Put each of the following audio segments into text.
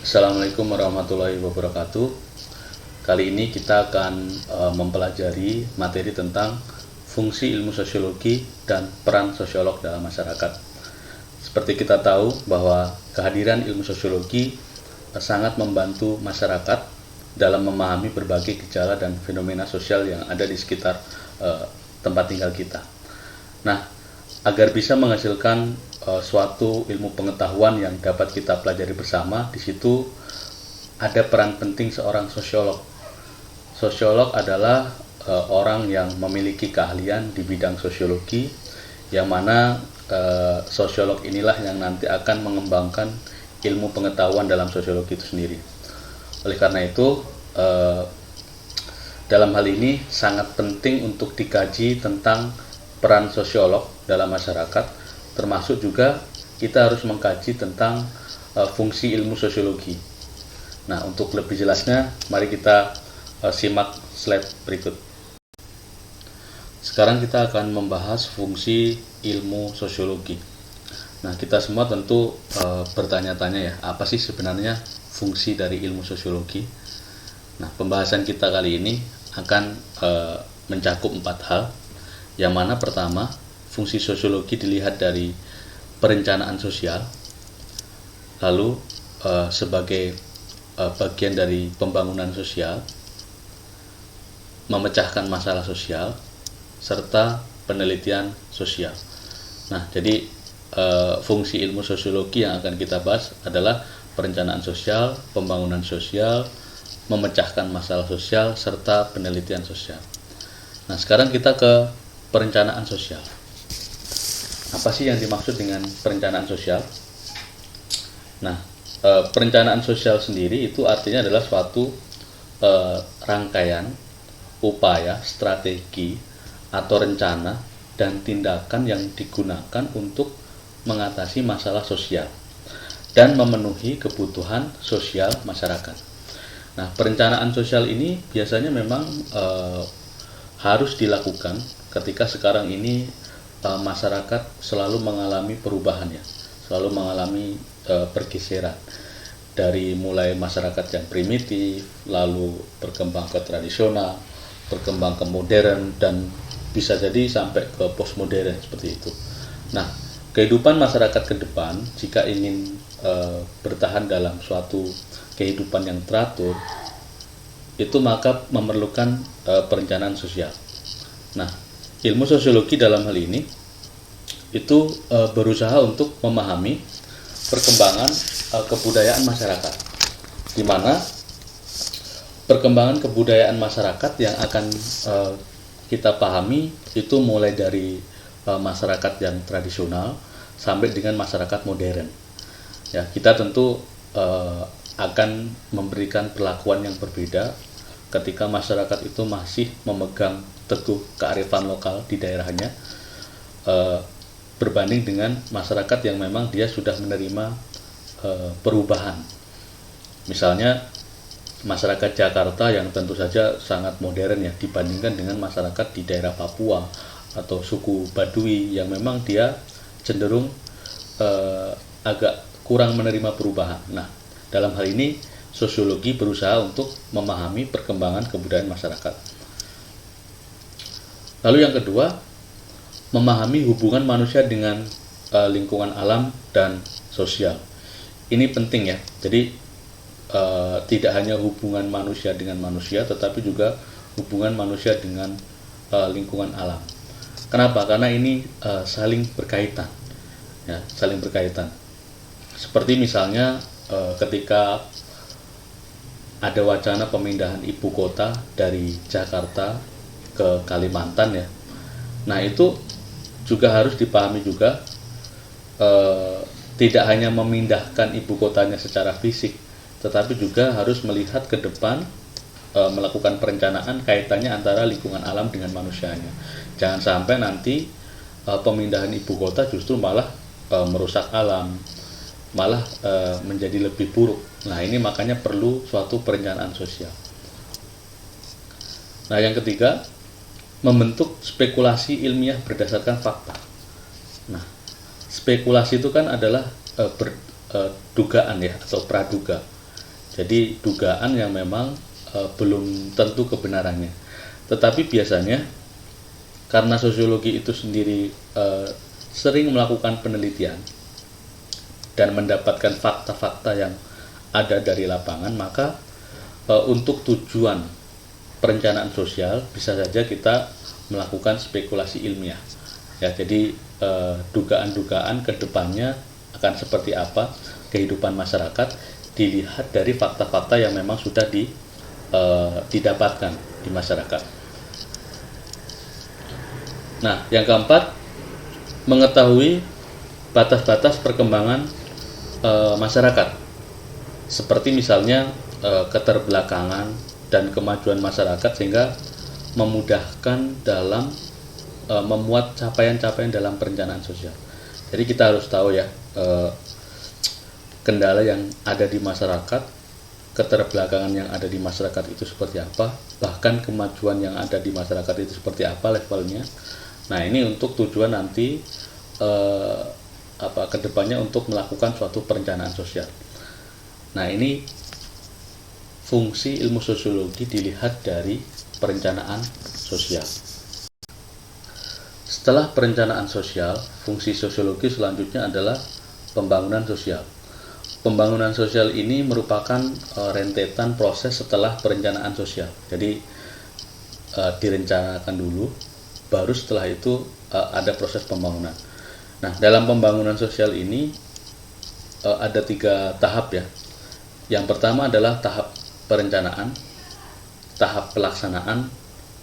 Assalamualaikum warahmatullahi wabarakatuh. Kali ini kita akan mempelajari materi tentang fungsi ilmu sosiologi dan peran sosiolog dalam masyarakat. Seperti kita tahu bahwa kehadiran ilmu sosiologi sangat membantu masyarakat dalam memahami berbagai gejala dan fenomena sosial yang ada di sekitar tempat tinggal kita. Nah, agar bisa menghasilkan suatu ilmu pengetahuan yang dapat kita pelajari bersama, di situ ada peran penting seorang sosiolog. Sosiolog adalah orang yang memiliki keahlian di bidang sosiologi, yang mana sosiolog inilah yang nanti akan mengembangkan ilmu pengetahuan dalam sosiologi itu sendiri. Oleh karena itu, dalam hal ini sangat penting untuk dikaji tentang peran sosiolog dalam masyarakat, termasuk juga kita harus mengkaji tentang fungsi ilmu sosiologi. Nah, untuk lebih jelasnya, mari kita simak slide berikut. Sekarang kita akan membahas fungsi ilmu sosiologi. Nah, kita semua tentu bertanya-tanya ya, apa sih sebenarnya fungsi dari ilmu sosiologi? Nah, pembahasan kita kali ini akan mencakup 4 hal. Yang mana pertama, fungsi sosiologi dilihat dari perencanaan sosial, lalu sebagai bagian dari pembangunan sosial, memecahkan masalah sosial, serta penelitian sosial. Nah, jadi fungsi ilmu sosiologi yang akan kita bahas adalah perencanaan sosial, pembangunan sosial, memecahkan masalah sosial, serta penelitian sosial. Nah, sekarang kita ke perencanaan sosial. Apa sih yang dimaksud dengan perencanaan sosial? Nah, perencanaan sosial sendiri itu artinya adalah suatu rangkaian upaya, strategi, atau rencana dan tindakan yang digunakan untuk mengatasi masalah sosial dan memenuhi kebutuhan sosial masyarakat. Nah, perencanaan sosial ini biasanya memang harus dilakukan ketika sekarang ini masyarakat selalu mengalami perubahan ya, selalu mengalami pergeseran dari mulai masyarakat yang primitif, lalu berkembang ke tradisional, berkembang ke modern, dan bisa jadi sampai ke postmodern seperti itu. Nah, kehidupan masyarakat ke depan jika ingin bertahan dalam suatu kehidupan yang teratur, itu maka memerlukan perencanaan sosial. Nah, ilmu sosiologi dalam hal ini itu berusaha untuk memahami perkembangan kebudayaan masyarakat, di mana perkembangan kebudayaan masyarakat yang akan kita pahami itu mulai dari masyarakat yang tradisional sampai dengan masyarakat modern. Ya, kita tentu akan memberikan perlakuan yang berbeda ketika masyarakat itu masih memegang teguh kearifan lokal di daerahnya, berbanding dengan masyarakat yang memang dia sudah menerima perubahan. Misalnya masyarakat Jakarta yang tentu saja sangat modern ya dibandingkan dengan masyarakat di daerah Papua atau suku Baduy yang memang dia cenderung agak kurang menerima perubahan. Nah, dalam hal ini sosiologi berusaha untuk memahami perkembangan kebudayaan masyarakat. Lalu yang kedua, memahami hubungan manusia dengan lingkungan alam dan sosial. Ini penting ya. Jadi tidak hanya hubungan manusia dengan manusia, tetapi juga hubungan manusia dengan lingkungan alam. Kenapa? Karena ini saling berkaitan. Ya, saling berkaitan. Seperti misalnya ketika ada wacana pemindahan ibu kota dari Jakarta ke Kalimantan ya. Nah, itu juga harus dipahami juga, tidak hanya memindahkan ibu kotanya secara fisik, tetapi juga harus melihat ke depan, melakukan perencanaan kaitannya antara lingkungan alam dengan manusianya. Jangan sampai nanti pemindahan ibu kota justru malah merusak alam, malah menjadi lebih buruk. Nah, ini makanya perlu suatu perencanaan sosial. Nah, yang ketiga, membentuk spekulasi ilmiah berdasarkan fakta. Nah, spekulasi itu kan adalah dugaan ya, atau praduga. Jadi dugaan yang memang belum tentu kebenarannya. Tetapi biasanya karena sosiologi itu sendiri sering melakukan penelitian dan mendapatkan fakta-fakta yang ada dari lapangan, maka untuk tujuan perencanaan sosial bisa saja kita melakukan spekulasi ilmiah. Ya, jadi dugaan-dugaan ke depannya akan seperti apa kehidupan masyarakat dilihat dari fakta-fakta yang memang sudah didapatkan di masyarakat. Nah, yang keempat, mengetahui batas-batas perkembangan masyarakat, seperti misalnya keterbelakangan dan kemajuan masyarakat, sehingga memudahkan dalam memuat capaian-capaian dalam perencanaan sosial. Jadi kita harus tahu ya, kendala yang ada di masyarakat, keterbelakangan yang ada di masyarakat itu seperti apa, bahkan kemajuan yang ada di masyarakat itu seperti apa levelnya. Nah, ini untuk tujuan nanti kedepannya untuk melakukan suatu perencanaan sosial. Nah, ini fungsi ilmu sosiologi dilihat dari perencanaan sosial. Setelah perencanaan sosial, fungsi sosiologi selanjutnya adalah pembangunan sosial. Pembangunan sosial ini merupakan rentetan proses setelah perencanaan sosial. Jadi direncanakan dulu, baru setelah itu ada proses pembangunan. Nah, dalam pembangunan sosial ini ada 3 tahap ya. Yang pertama adalah tahap perencanaan, tahap pelaksanaan,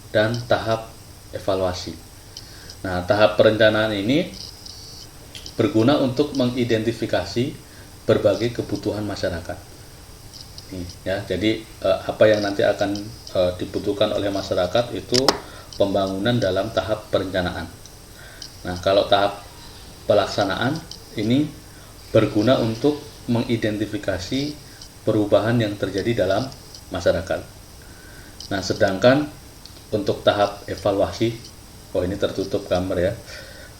dan tahap evaluasi. Nah, tahap perencanaan ini berguna untuk mengidentifikasi berbagai kebutuhan masyarakat. Ya, jadi apa yang nanti akan dibutuhkan oleh masyarakat itu pembangunan dalam tahap perencanaan. Nah, kalau tahap pelaksanaan ini berguna untuk mengidentifikasi perubahan yang terjadi dalam masyarakat. Nah, sedangkan untuk tahap evaluasi, ini tertutup gambar ya.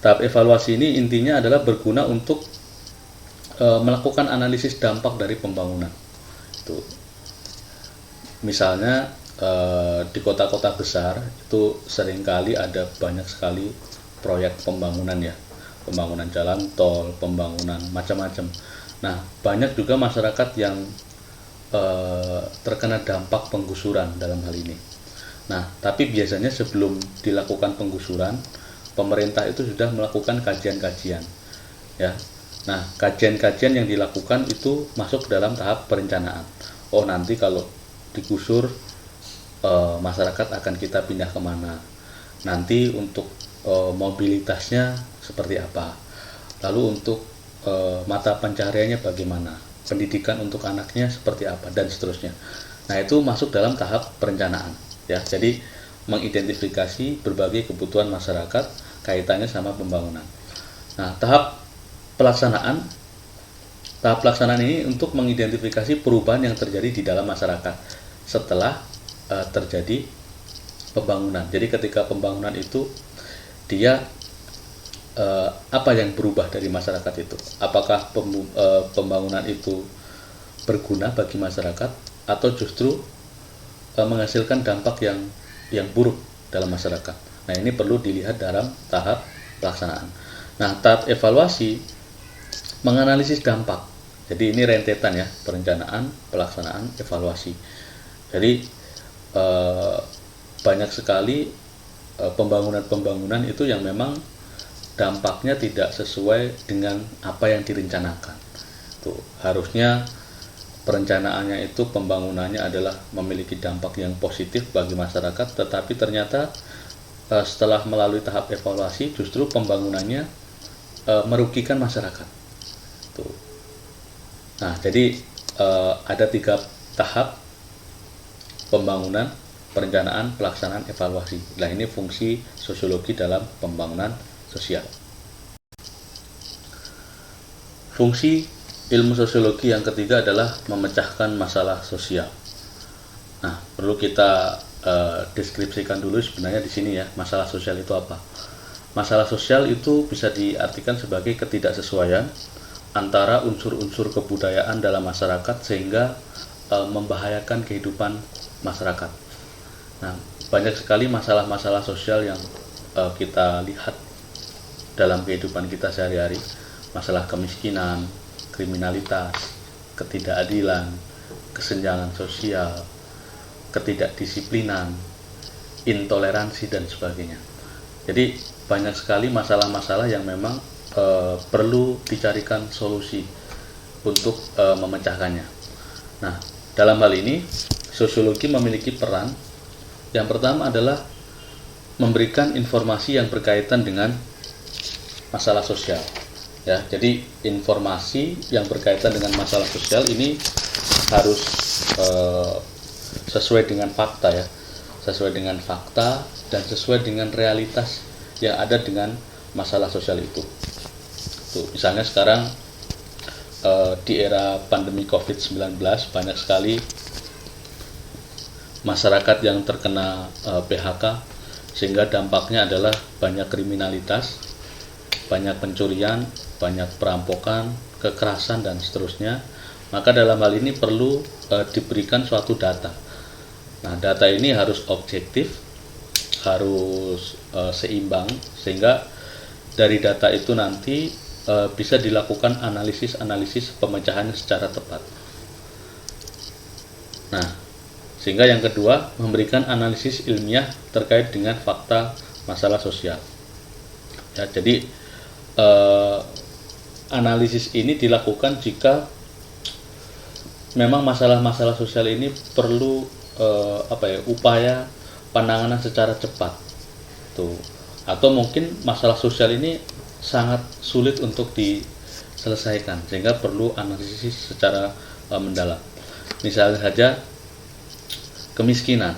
Tahap evaluasi ini intinya adalah berguna untuk melakukan analisis dampak dari pembangunan. Itu misalnya di kota-kota besar itu seringkali ada banyak sekali proyek pembangunan ya, pembangunan jalan tol, pembangunan macam-macam. Nah, banyak juga masyarakat yang terkena dampak penggusuran dalam hal ini. Nah, tapi biasanya sebelum dilakukan penggusuran, pemerintah itu sudah melakukan kajian-kajian ya. Nah, kajian-kajian yang dilakukan itu masuk dalam tahap perencanaan. Nanti kalau digusur masyarakat akan kita pindah kemana, nanti untuk mobilitasnya seperti apa, lalu untuk mata pencahariannya bagaimana, pendidikan untuk anaknya seperti apa, dan seterusnya. Nah, itu masuk dalam tahap perencanaan ya. Jadi mengidentifikasi berbagai kebutuhan masyarakat kaitannya sama pembangunan. Nah, tahap pelaksanaan ini untuk mengidentifikasi perubahan yang terjadi di dalam masyarakat setelah terjadi pembangunan. Jadi ketika pembangunan itu dia apa yang berubah dari masyarakat itu? Apakah pembangunan itu berguna bagi masyarakat atau justru menghasilkan dampak yang buruk dalam masyarakat? Nah, ini perlu dilihat dalam tahap pelaksanaan. Nah, tahap evaluasi menganalisis dampak. Jadi ini rentetan ya, perencanaan, pelaksanaan, evaluasi. Jadi banyak sekali pembangunan itu yang memang dampaknya tidak sesuai dengan apa yang direncanakan. Tuh, harusnya perencanaannya itu pembangunannya adalah memiliki dampak yang positif bagi masyarakat, tetapi ternyata setelah melalui tahap evaluasi justru pembangunannya merugikan masyarakat. Tuh. Nah, jadi ada 3 tahap pembangunan, perencanaan, pelaksanaan, evaluasi. Nah, ini fungsi sosiologi dalam pembangunan sosial. Fungsi ilmu sosiologi yang ketiga adalah memecahkan masalah sosial. Nah, perlu kita deskripsikan dulu sebenarnya di sini ya, masalah sosial itu apa. Masalah sosial itu bisa diartikan sebagai ketidaksesuaian antara unsur-unsur kebudayaan dalam masyarakat sehingga membahayakan kehidupan masyarakat. Nah, banyak sekali masalah-masalah sosial yang kita lihat dalam kehidupan kita sehari-hari, masalah kemiskinan, kriminalitas, ketidakadilan, kesenjangan sosial, ketidakdisiplinan, intoleransi, dan sebagainya. Jadi banyak sekali masalah-masalah yang memang perlu dicarikan solusi untuk memecahkannya. Nah, dalam hal ini sosiologi memiliki peran. Yang pertama adalah memberikan informasi yang berkaitan dengan masalah sosial. Ya, jadi informasi yang berkaitan dengan masalah sosial ini harus sesuai dengan fakta, ya, sesuai dengan fakta dan sesuai dengan realitas yang ada dengan masalah sosial itu. Tuh, misalnya sekarang di era pandemi COVID-19 banyak sekali masyarakat yang terkena PHK, sehingga dampaknya adalah banyak kriminalitas, banyak pencurian, banyak perampokan, kekerasan, dan seterusnya. Maka dalam hal ini perlu diberikan suatu data. Nah, data ini harus objektif, harus seimbang, sehingga dari data itu nanti bisa dilakukan analisis pemecahan secara tepat. Nah, sehingga yang kedua, memberikan analisis ilmiah terkait dengan fakta masalah sosial. Ya, jadi analisis ini dilakukan jika memang masalah-masalah sosial ini perlu upaya penanganan secara cepat, tuh. Atau mungkin masalah sosial ini sangat sulit untuk diselesaikan, sehingga perlu analisis secara mendalam. Misalnya saja kemiskinan.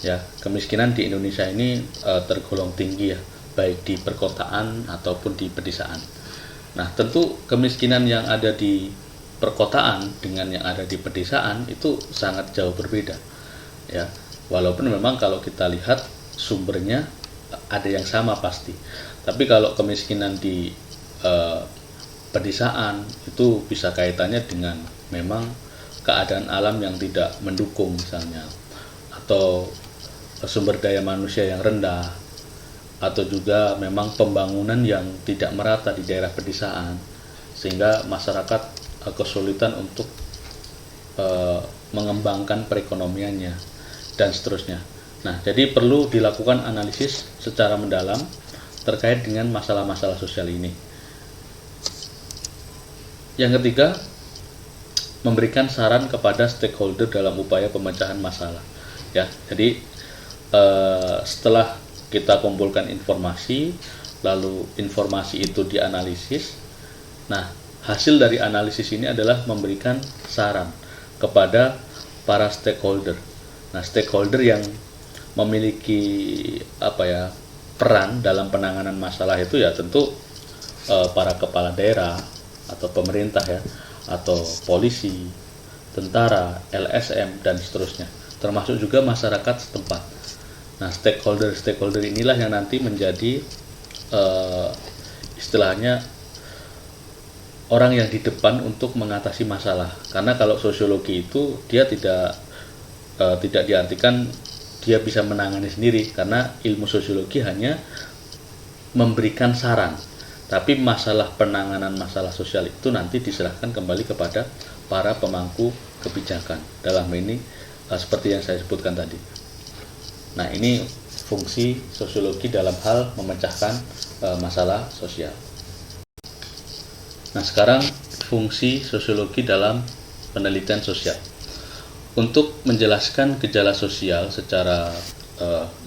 Ya, kemiskinan di Indonesia ini tergolong tinggi, ya, baik di perkotaan ataupun di pedesaan. Nah, tentu kemiskinan yang ada di perkotaan dengan yang ada di pedesaan itu sangat jauh berbeda. Ya, walaupun memang kalau kita lihat sumbernya ada yang sama pasti. Tapi kalau kemiskinan di pedesaan itu bisa kaitannya dengan memang keadaan alam yang tidak mendukung misalnya, atau sumber daya manusia yang rendah, atau juga memang pembangunan yang tidak merata di daerah pedesaan, sehingga masyarakat kesulitan untuk mengembangkan perekonomiannya dan seterusnya. Nah, jadi perlu dilakukan analisis secara mendalam terkait dengan masalah-masalah sosial ini. Yang ketiga, memberikan saran kepada stakeholder dalam upaya pemecahan masalah. Ya, jadi setelah kita kumpulkan informasi, lalu informasi itu dianalisis. Nah, hasil dari analisis ini adalah memberikan saran kepada para stakeholder. Nah, stakeholder yang memiliki peran dalam penanganan masalah itu ya tentu para kepala daerah atau pemerintah, ya, atau polisi, tentara, LSM, dan seterusnya, termasuk juga masyarakat setempat. Nah, stakeholder inilah yang nanti menjadi istilahnya orang yang di depan untuk mengatasi masalah. Karena kalau sosiologi itu dia tidak diartikan dia bisa menangani sendiri, karena ilmu sosiologi hanya memberikan saran. Tapi masalah penanganan masalah sosial itu nanti diserahkan kembali kepada para pemangku kebijakan. Dalam ini seperti yang saya sebutkan tadi. Nah, ini fungsi sosiologi dalam hal memecahkan masalah sosial. Nah, sekarang fungsi sosiologi dalam penelitian sosial. Untuk menjelaskan gejala sosial secara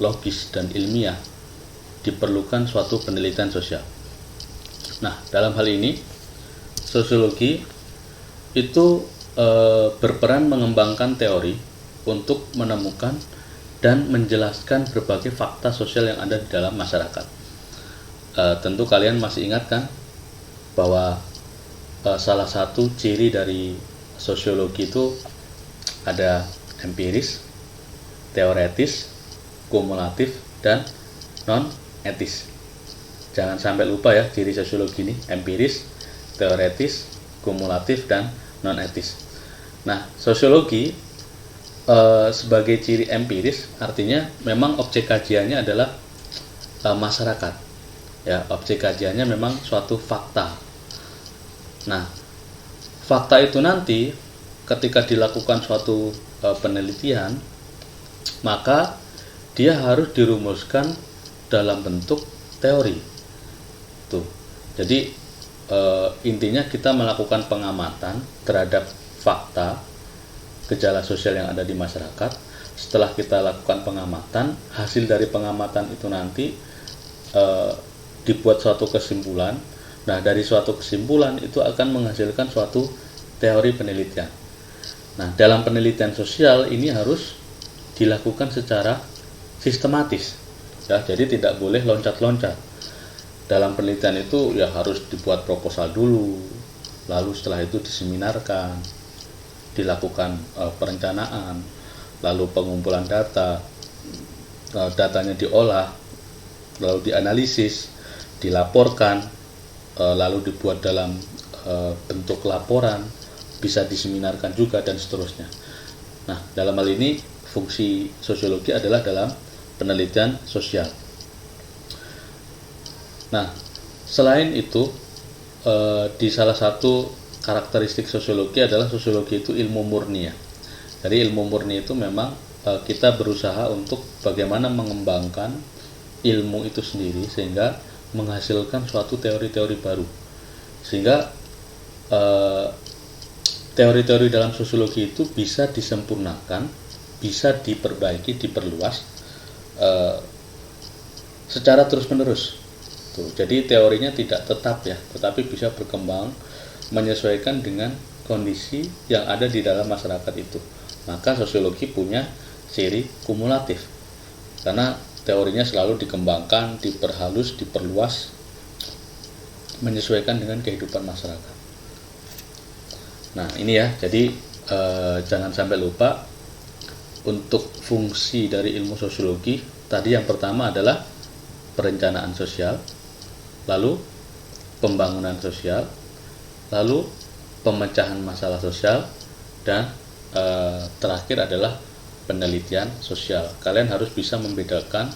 logis dan ilmiah diperlukan suatu penelitian sosial. Nah, dalam hal ini sosiologi itu berperan mengembangkan teori untuk menemukan dan menjelaskan berbagai fakta sosial yang ada di dalam masyarakat. Tentu kalian masih ingat kan bahwa salah satu ciri dari sosiologi itu ada empiris, teoretis, kumulatif, dan non-etis. Jangan sampai lupa ya ciri sosiologi ini: empiris, teoretis, kumulatif, dan non-etis. Nah, sosiologi sebagai ciri empiris artinya memang objek kajiannya adalah masyarakat. Ya, objek kajiannya memang suatu fakta. Nah, fakta itu nanti ketika dilakukan suatu penelitian, maka dia harus dirumuskan dalam bentuk teori. Tuh. Jadi intinya kita melakukan pengamatan terhadap fakta gejala sosial yang ada di masyarakat. Setelah kita lakukan pengamatan, hasil dari pengamatan itu nanti dibuat suatu kesimpulan. Nah, dari suatu kesimpulan itu akan menghasilkan suatu teori penelitian. Nah, dalam penelitian sosial ini harus dilakukan secara sistematis. Ya, jadi tidak boleh loncat-loncat. Dalam penelitian itu ya harus dibuat proposal dulu, lalu setelah itu diseminarkan, dilakukan perencanaan, lalu pengumpulan data, datanya diolah, lalu dianalisis, dilaporkan, lalu dibuat dalam bentuk laporan, bisa diseminarkan juga dan seterusnya. Nah, dalam hal ini fungsi sosiologi adalah dalam penelitian sosial. Nah, selain itu di salah satu karakteristik sosiologi adalah sosiologi itu ilmu murni ya. Jadi ilmu murni itu memang kita berusaha untuk bagaimana mengembangkan ilmu itu sendiri sehingga menghasilkan suatu teori-teori baru. Sehingga teori-teori dalam sosiologi itu bisa disempurnakan, bisa diperbaiki, diperluas secara terus-menerus. Jadi teorinya tidak tetap ya, tetapi bisa berkembang menyesuaikan dengan kondisi yang ada di dalam masyarakat itu. Maka sosiologi punya ciri kumulatif karena teorinya selalu dikembangkan, diperhalus, diperluas menyesuaikan dengan kehidupan masyarakat. Nah, ini ya, jadi jangan sampai lupa untuk fungsi dari ilmu sosiologi. Tadi yang pertama adalah perencanaan sosial, lalu pembangunan sosial, lalu pemecahan masalah sosial, dan terakhir adalah penelitian sosial. Kalian harus bisa membedakan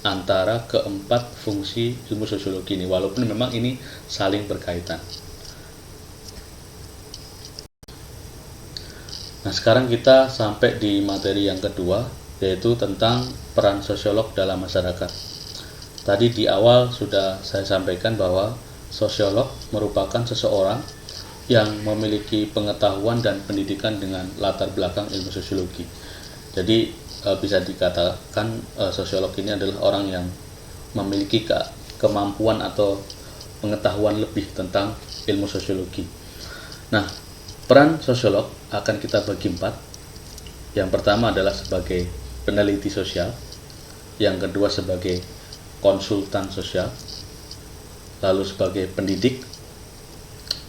antara keempat fungsi ilmu sosiologi ini, walaupun memang ini saling berkaitan. Nah, sekarang kita sampai di materi yang kedua, yaitu tentang peran sosiolog dalam masyarakat. Tadi di awal sudah saya sampaikan bahwa sosiolog merupakan seseorang yang memiliki pengetahuan dan pendidikan dengan latar belakang ilmu sosiologi. Jadi bisa dikatakan sosiolog ini adalah orang yang memiliki kemampuan atau pengetahuan lebih tentang ilmu sosiologi. Nah, peran sosiolog akan kita bagi 4. Yang pertama adalah sebagai peneliti sosial, yang kedua sebagai konsultan sosial, lalu sebagai pendidik,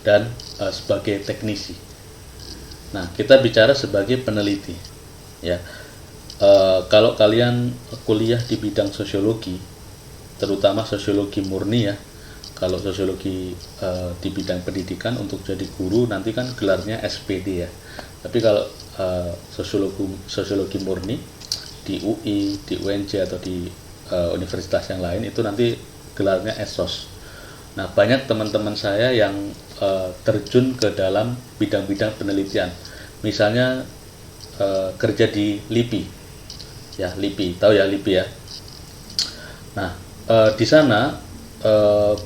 dan sebagai teknisi. Nah, kita bicara sebagai peneliti ya. Kalau kalian kuliah di bidang sosiologi, terutama sosiologi murni ya, kalau sosiologi di bidang pendidikan untuk jadi guru nanti kan gelarnya SPD ya. Tapi kalau sosiologi murni di UI, di UNJ atau di universitas yang lain itu nanti gelarnya SOS. Nah, banyak teman-teman saya yang terjun ke dalam bidang-bidang penelitian. Misalnya kerja di LIPI. Ya, LIPI, tahu ya LIPI ya. Nah, di sana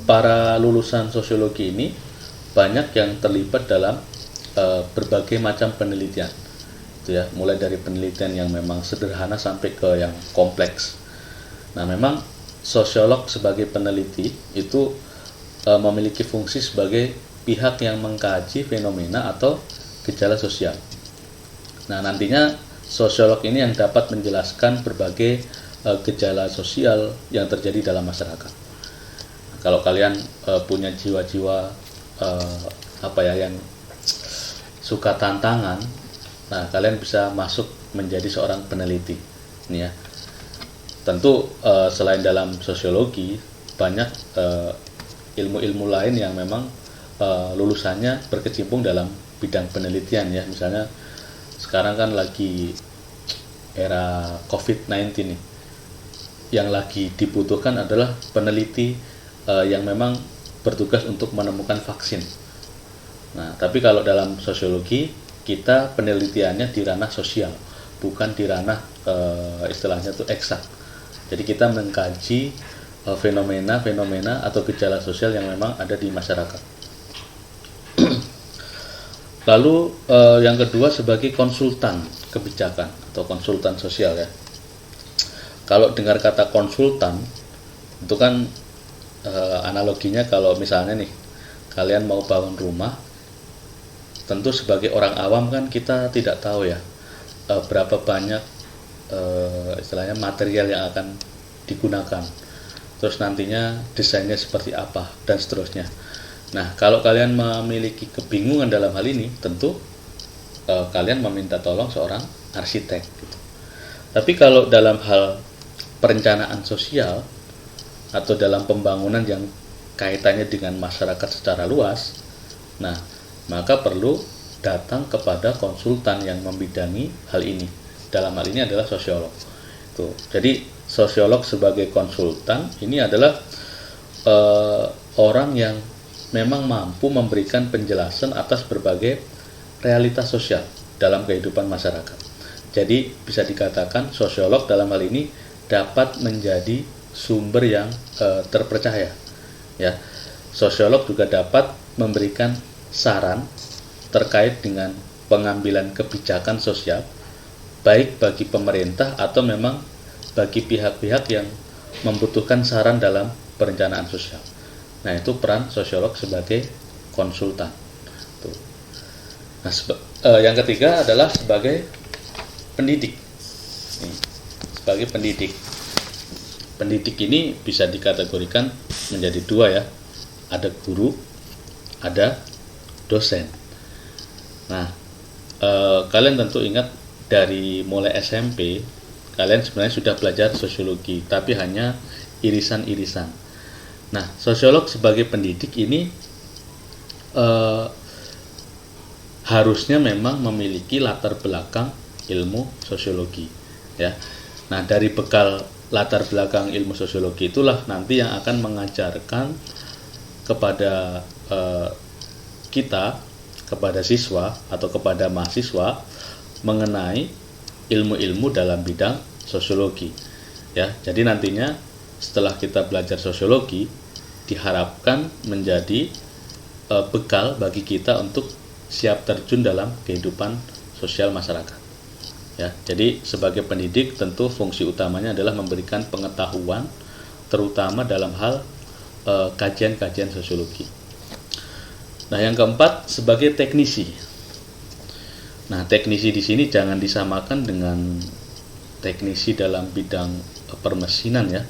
para lulusan sosiologi ini banyak yang terlibat dalam berbagai macam penelitian. Itu ya, mulai dari penelitian yang memang sederhana sampai ke yang kompleks. Nah, memang sosiolog sebagai peneliti itu memiliki fungsi sebagai pihak yang mengkaji fenomena atau gejala sosial. Nah, nantinya sosiolog ini yang dapat menjelaskan berbagai gejala sosial yang terjadi dalam masyarakat. Kalau kalian punya jiwa-jiwa yang suka tantangan, nah kalian bisa masuk menjadi seorang peneliti. Ini ya. Tentu selain dalam sosiologi banyak ilmu-ilmu lain yang memang lulusannya berkecimpung dalam bidang penelitian ya. Misalnya sekarang kan lagi era COVID-19 nih, yang lagi dibutuhkan adalah peneliti yang memang bertugas untuk menemukan vaksin. Nah, tapi kalau dalam sosiologi kita penelitiannya di ranah sosial, bukan di ranah istilahnya itu eksak. Jadi kita mengkaji fenomena atau gejala sosial yang memang ada di masyarakat. Lalu yang kedua sebagai konsultan kebijakan atau konsultan sosial ya. Kalau dengar kata konsultan itu kan analoginya kalau misalnya nih kalian mau bangun rumah, tentu sebagai orang awam kan kita tidak tahu ya berapa banyak istilahnya material yang akan digunakan, terus nantinya desainnya seperti apa dan seterusnya. Nah, kalau kalian memiliki kebingungan dalam hal ini, tentu kalian meminta tolong seorang arsitek gitu. Tapi kalau dalam hal perencanaan sosial atau dalam pembangunan yang kaitannya dengan masyarakat secara luas, nah maka perlu datang kepada konsultan yang membidangi hal ini. Dalam hal ini adalah sosiolog. Tuh. Jadi sosiolog sebagai konsultan ini adalah orang yang memang mampu memberikan penjelasan atas berbagai realitas sosial dalam kehidupan masyarakat. Jadi bisa dikatakan sosiolog dalam hal ini dapat menjadi sumber yang terpercaya. Ya, sosiolog juga dapat memberikan saran terkait dengan pengambilan kebijakan sosial, baik bagi pemerintah atau memang bagi pihak-pihak yang membutuhkan saran dalam perencanaan sosial. Nah, itu peran sosiolog sebagai konsultan. Tuh. Nah, yang ketiga adalah sebagai pendidik. Nih, sebagai pendidik. Pendidik ini bisa dikategorikan menjadi dua ya. Ada guru, ada dosen. Nah, kalian tentu ingat dari mulai SMP kalian sebenarnya sudah belajar sosiologi, tapi hanya irisan-irisan. Nah, sosiolog sebagai pendidik ini harusnya memang memiliki latar belakang ilmu sosiologi, ya. Nah, dari bekal latar belakang ilmu sosiologi itulah nanti yang akan mengajarkan kepada kita, kepada siswa atau kepada mahasiswa mengenai ilmu-ilmu dalam bidang sosiologi. Ya, jadi nantinya setelah kita belajar sosiologi diharapkan menjadi bekal bagi kita untuk siap terjun dalam kehidupan sosial masyarakat. Ya, jadi sebagai pendidik tentu fungsi utamanya adalah memberikan pengetahuan terutama dalam hal kajian-kajian sosiologi. Nah, yang keempat sebagai teknisi. Nah, teknisi di sini jangan disamakan dengan teknisi dalam bidang permesinan ya.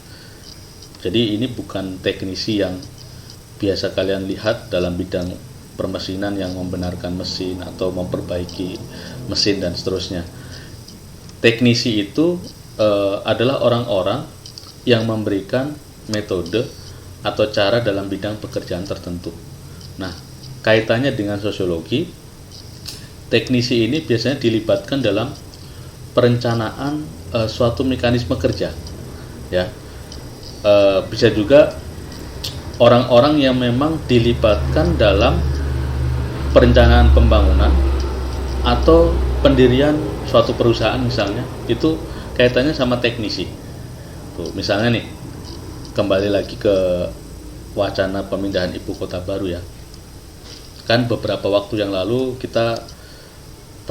Jadi ini bukan teknisi yang biasa kalian lihat dalam bidang permesinan yang membenarkan mesin atau memperbaiki mesin dan seterusnya. Teknisi itu adalah orang-orang yang memberikan metode atau cara dalam bidang pekerjaan tertentu. Nah, kaitannya dengan sosiologi, teknisi ini biasanya dilibatkan dalam perencanaan suatu mekanisme kerja, ya. Bisa juga orang-orang yang memang dilibatkan dalam perencanaan pembangunan atau pendirian suatu perusahaan misalnya, itu kaitannya sama teknisi. Tuh, misalnya nih, kembali lagi ke wacana pemindahan ibu kota baru ya. Kan beberapa waktu yang lalu kita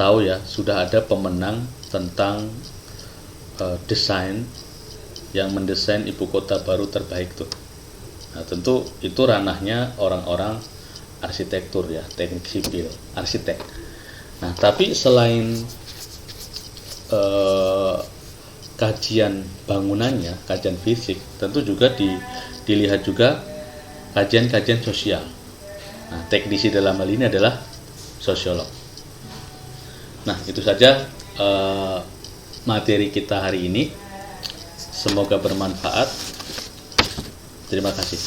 tahu ya, sudah ada pemenang tentang desain yang mendesain ibu kota baru terbaik tuh. Nah, tentu itu ranahnya orang-orang arsitektur ya, teknik sipil, arsitek. Nah, tapi selain kajian bangunannya, kajian fisik, tentu juga dilihat juga kajian-kajian sosial. Nah, teknisi dalam hal ini adalah sosiolog. Nah, itu saja materi kita hari ini. Semoga bermanfaat. Terima kasih.